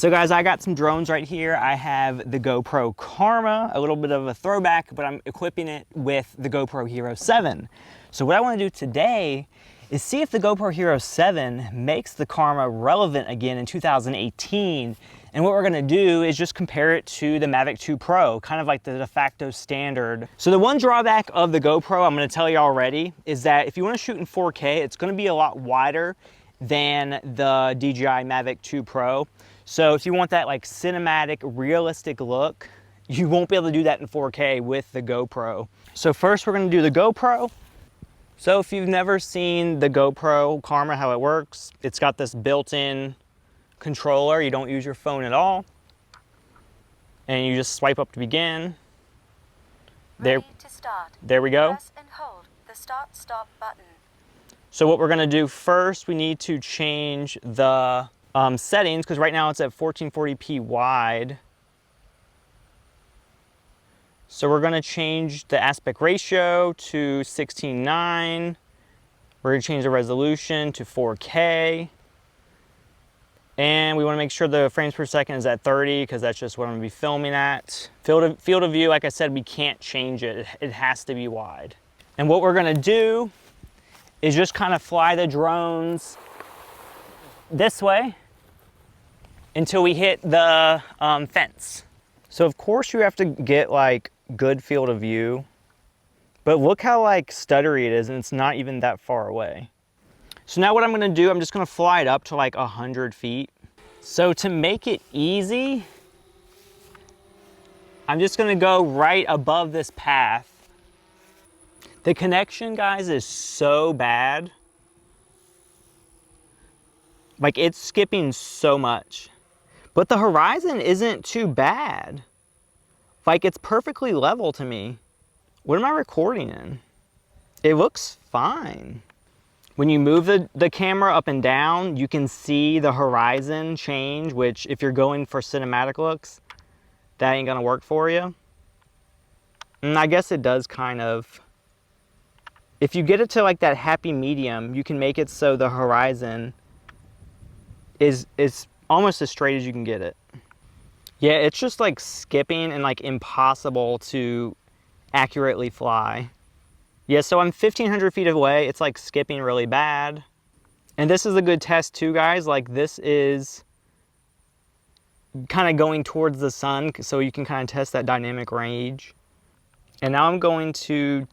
So guys, I got some drones right here. I have the GoPro Karma, a little bit of a throwback, but I'm equipping it with the GoPro Hero 7. So what I want to do today is see if the GoPro Hero 7 makes the Karma relevant again in 2018. And what we're gonna do is just compare it to the Mavic 2 Pro, kind of like the de facto standard. So the one drawback of the GoPro, I'm gonna tell you already, is that if you wanna shoot in 4K, it's gonna be a lot wider than the DJI Mavic 2 Pro. So if you want that like cinematic, realistic look, you won't be able to do that in 4K with the GoPro. So first we're gonna do the GoPro. So if you've never seen the GoPro Karma, how it works, it's got this built-in controller. You don't use your phone at all. And you just swipe up to begin. Ready to start. There we go. Press and hold the start-stop button. So what we're gonna do first, we need to change the settings, because right now it's at 1440p wide. So we're gonna change the aspect ratio to 16:9. We're gonna change the resolution to 4K. And we wanna make sure the frames per second is at 30, because that's just what I'm gonna be filming at. Field of view, like I said, we can't change it. It has to be wide. And what we're gonna do is just kind of fly the drones this way until we hit the fence. So of course you have to get like good field of view, but look how like stuttery it is, and it's not even that far away. So now what I'm gonna do, I'm just gonna fly it up to like 100 feet. So to make it easy, I'm just gonna go right above this path. The connection, guys, is so bad. Like, it's skipping so much. But the horizon isn't too bad. Like, it's perfectly level to me. What am I recording in? It looks fine. When you move the camera up and down, you can see the horizon change, which if you're going for cinematic looks, that ain't gonna work for you. And I guess it does kind of. If you get it to like that happy medium, you can make it so the horizon is almost as straight as you can get it. Yeah, it's just like skipping and like impossible to accurately fly. Yeah, so I'm 1,500 feet away. It's like skipping really bad. And this is a good test too, guys. Like, this is kind of going towards the sun, so you can kind of test that dynamic range. And now I'm going to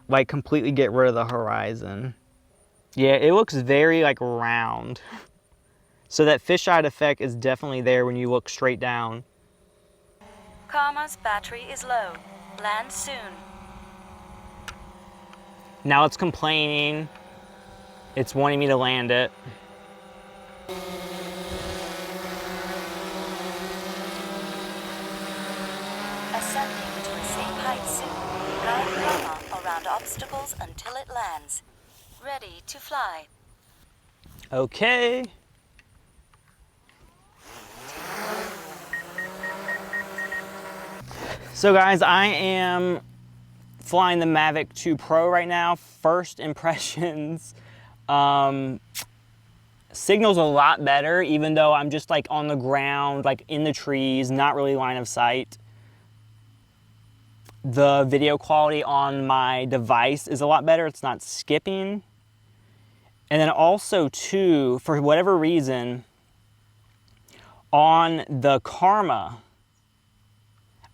like completely get rid of the horizon. Yeah, it looks very like round. So that fisheye effect is definitely there when you look straight down. Karma's battery is low. Land soon. Now it's complaining. It's wanting me to land it. Ascending to a safe height soon. Guide Karma around obstacles until it lands. Ready to fly. Okay. So guys, I am flying the Mavic 2 Pro right now. First impressions, signal's a lot better, even though I'm just like on the ground, like in the trees, not really line of sight. The video quality on my device is a lot better. It's not skipping. And then also too, for whatever reason, on the Karma,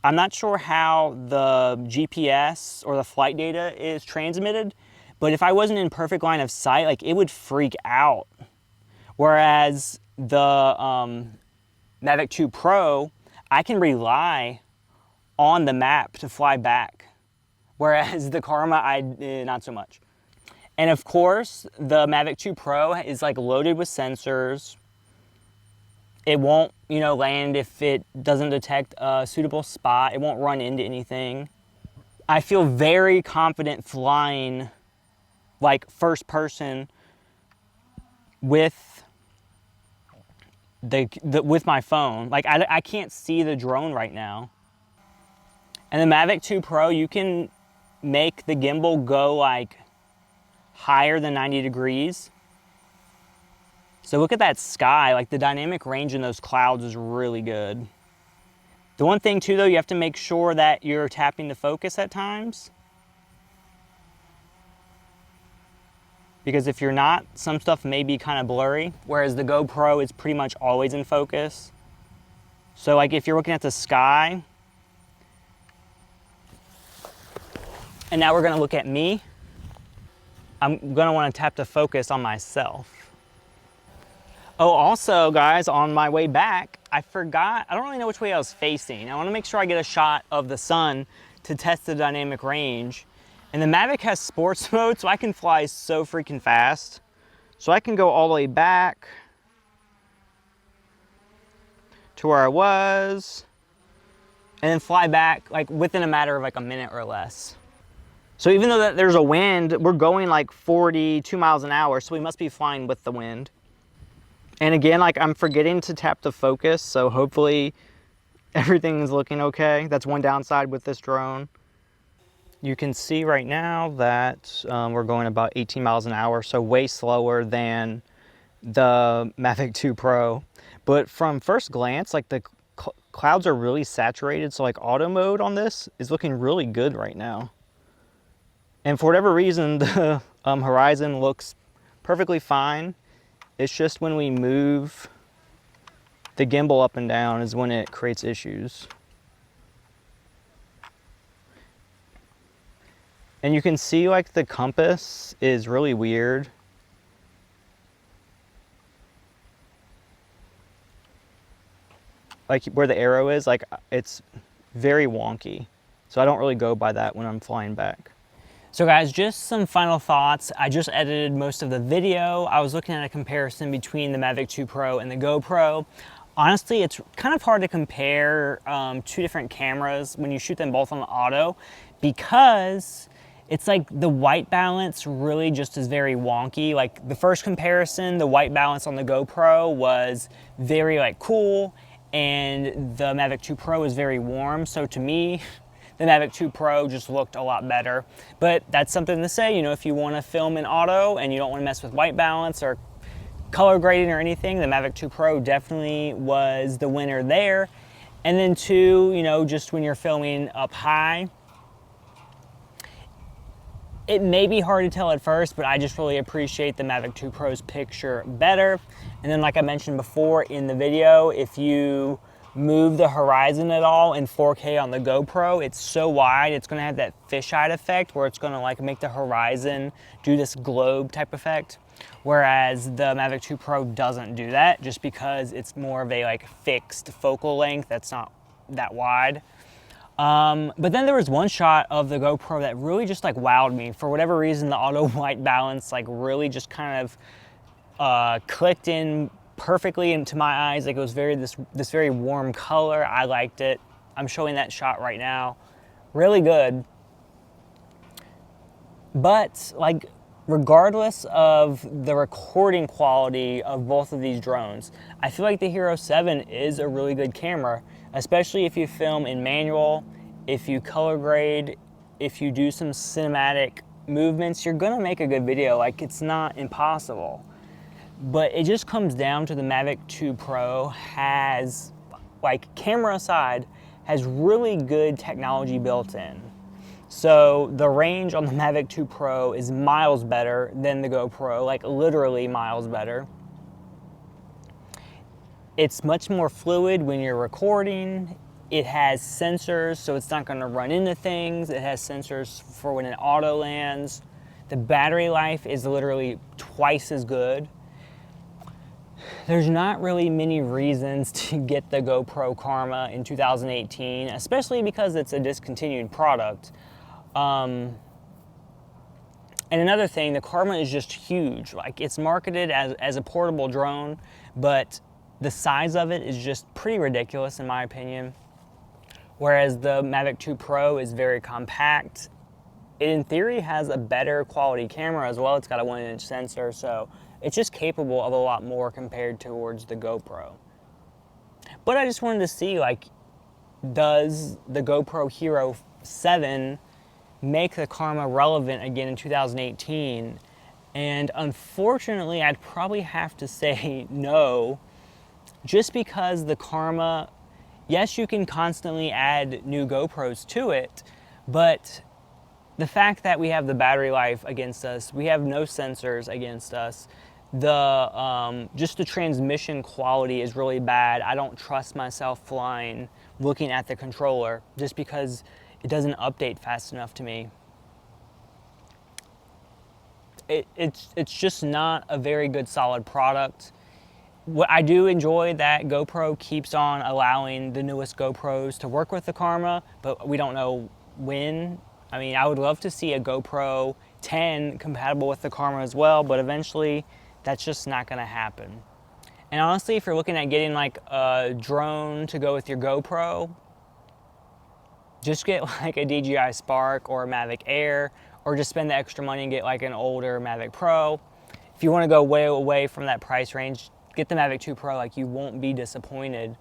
I'm not sure how the GPS or the flight data is transmitted, but if I wasn't in perfect line of sight, like, it would freak out. Whereas the Mavic 2 Pro, I can rely on the map to fly back. Whereas the Karma, not so much. And of course, the Mavic 2 Pro is like loaded with sensors. It won't, you know, land if it doesn't detect a suitable spot. It won't run into anything. I feel very confident flying like first person with with my phone. Like, I can't see the drone right now. And the Mavic 2 Pro, you can make the gimbal go like higher than 90 degrees. So look at that sky, like the dynamic range in those clouds is really good. The one thing too though, you have to make sure that you're tapping the focus at times. Because if you're not, some stuff may be kind of blurry, whereas the GoPro is pretty much always in focus. So like if you're looking at the sky, and now we're gonna look at me, I'm gonna wanna tap the focus on myself. Oh, also guys, on my way back, I forgot, I don't really know which way I was facing. I wanna make sure I get a shot of the sun to test the dynamic range. And the Mavic has sports mode, so I can fly so freaking fast. So I can go all the way back to where I was, and then fly back like within a matter of like a minute or less. So even though that there's a wind, we're going like 42 miles an hour, so we must be flying with the wind. And again, like I'm forgetting to tap the focus, so hopefully everything's looking okay. That's one downside with this drone. You can see right now that we're going about 18 miles an hour, so way slower than the Mavic 2 Pro. But from first glance, like the clouds are really saturated, so like auto mode on this is looking really good right now. And for whatever reason, the horizon looks perfectly fine. It's just when we move the gimbal up and down is when it creates issues. And you can see like the compass is really weird. Like where the arrow is, like it's very wonky. So I don't really go by that when I'm flying back. So guys, just some final thoughts. I just edited most of the video. I was looking at a comparison between the Mavic 2 Pro and the GoPro. Honestly, it's kind of hard to compare two different cameras when you shoot them both on the auto, because it's like the white balance really just is very wonky. Like the first comparison, the white balance on the GoPro was very like cool, and the Mavic 2 Pro is very warm. So to me, the Mavic 2 Pro just looked a lot better. But that's something to say, you know, if you want to film in auto and you don't want to mess with white balance or color grading or anything, the Mavic 2 Pro definitely was the winner there. And then two, you know, just when you're filming up high, it may be hard to tell at first, but I just really appreciate the Mavic 2 Pro's picture better. And then like I mentioned before in the video, if you move the horizon at all in 4K on the GoPro, it's so wide, it's gonna have that fisheye effect where it's gonna like make the horizon do this globe type effect. Whereas the Mavic 2 Pro doesn't do that, just because it's more of a like fixed focal length that's not that wide. But then there was one shot of the GoPro that really just like wowed me. For whatever reason, the auto white balance like really just kind of clicked in perfectly into my eyes. Like it was this very warm color. I liked it. I'm showing that shot right now. Really good. But like regardless of the recording quality of both of these drones, I feel like the Hero 7 is a really good camera, especially if you film in manual, if you color grade, if you do some cinematic movements, you're gonna make a good video. Like it's not impossible. But it just comes down to the Mavic 2 Pro has, like camera aside, has really good technology built in. So the range on the Mavic 2 Pro is miles better than the GoPro, like literally miles better. It's much more fluid when you're recording. It has sensors, so it's not gonna run into things. It has sensors for when it auto lands. The battery life is literally twice as good. There's not really many reasons to get the GoPro Karma in 2018, especially because it's a discontinued product. And another thing, the Karma is just huge. Like it's marketed as a portable drone, but the size of it is just pretty ridiculous in my opinion. Whereas the Mavic 2 Pro is very compact. It in theory has a better quality camera as well. It's got a 1-inch sensor, so it's just capable of a lot more compared towards the GoPro. But I just wanted to see, like, does the GoPro Hero 7 make the Karma relevant again in 2018? And unfortunately, I'd probably have to say no, just because the Karma, yes, you can constantly add new GoPros to it, but the fact that we have the battery life against us, we have no sensors against us, just the transmission quality is really bad. I don't trust myself flying looking at the controller just because it doesn't update fast enough to me. It's just not a very good solid product. What I do enjoy that GoPro keeps on allowing the newest GoPros to work with the Karma, but we don't know when. I mean, I would love to see a GoPro 10 compatible with the Karma as well, but eventually that's just not gonna happen. And honestly, if you're looking at getting like a drone to go with your GoPro, just get like a DJI Spark or a Mavic Air, or just spend the extra money and get like an older Mavic Pro. If you wanna go way away from that price range, get the Mavic 2 Pro, like you won't be disappointed.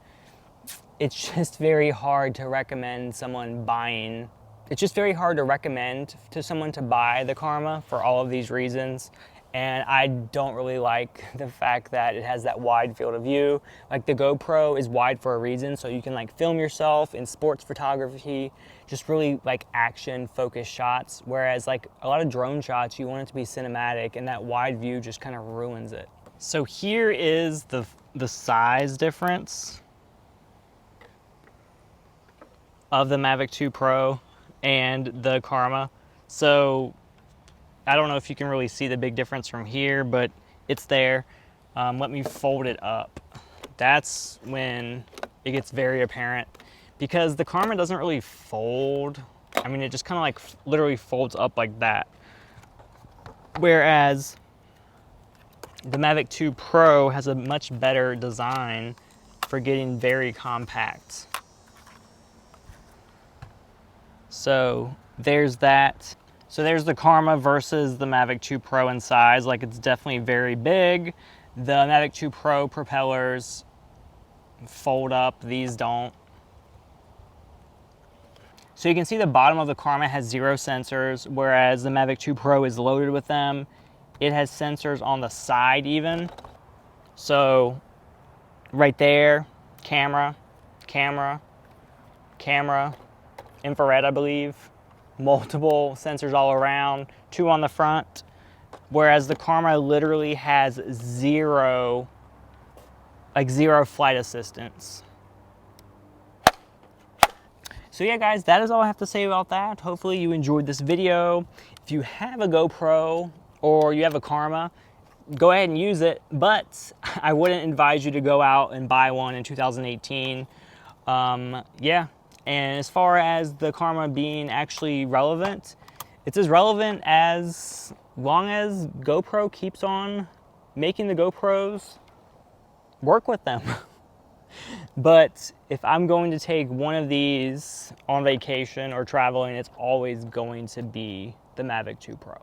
It's just very hard to recommend someone buying. It's just very hard to recommend to someone to buy the Karma for all of these reasons. And I don't really like the fact that it has that wide field of view. Like the GoPro is wide for a reason, so you can like film yourself in sports photography, just really like action focused shots. Whereas like a lot of drone shots, you want it to be cinematic, and that wide view just kind of ruins it. So here is the size difference of the Mavic 2 Pro and the Karma. So I don't know if you can really see the big difference from here, but it's there. Let me fold it up. That's when it gets very apparent, because the Karma doesn't really fold. I mean, it just kind of like literally folds up like that. Whereas the Mavic 2 Pro has a much better design for getting very compact. So there's that. So there's the Karma versus the Mavic 2 Pro in size. Like, it's definitely very big. The Mavic 2 Pro propellers fold up, these don't. So you can see the bottom of the Karma has 0 sensors, whereas the Mavic 2 Pro is loaded with them. It has sensors on the side even. So right there, camera, camera, camera, infrared, I believe. Multiple sensors all around, 2 on the front. Whereas the Karma literally has 0 flight assistance. So yeah, guys, that is all I have to say about that. Hopefully you enjoyed this video. If you have a GoPro or you have a Karma, go ahead and use it, but I wouldn't advise you to go out and buy one in 2018. Yeah, and as far as the Karma being actually relevant, it's as relevant as long as GoPro keeps on making the GoPros work with them. But if I'm going to take one of these on vacation or traveling, it's always going to be the Mavic 2 Pro.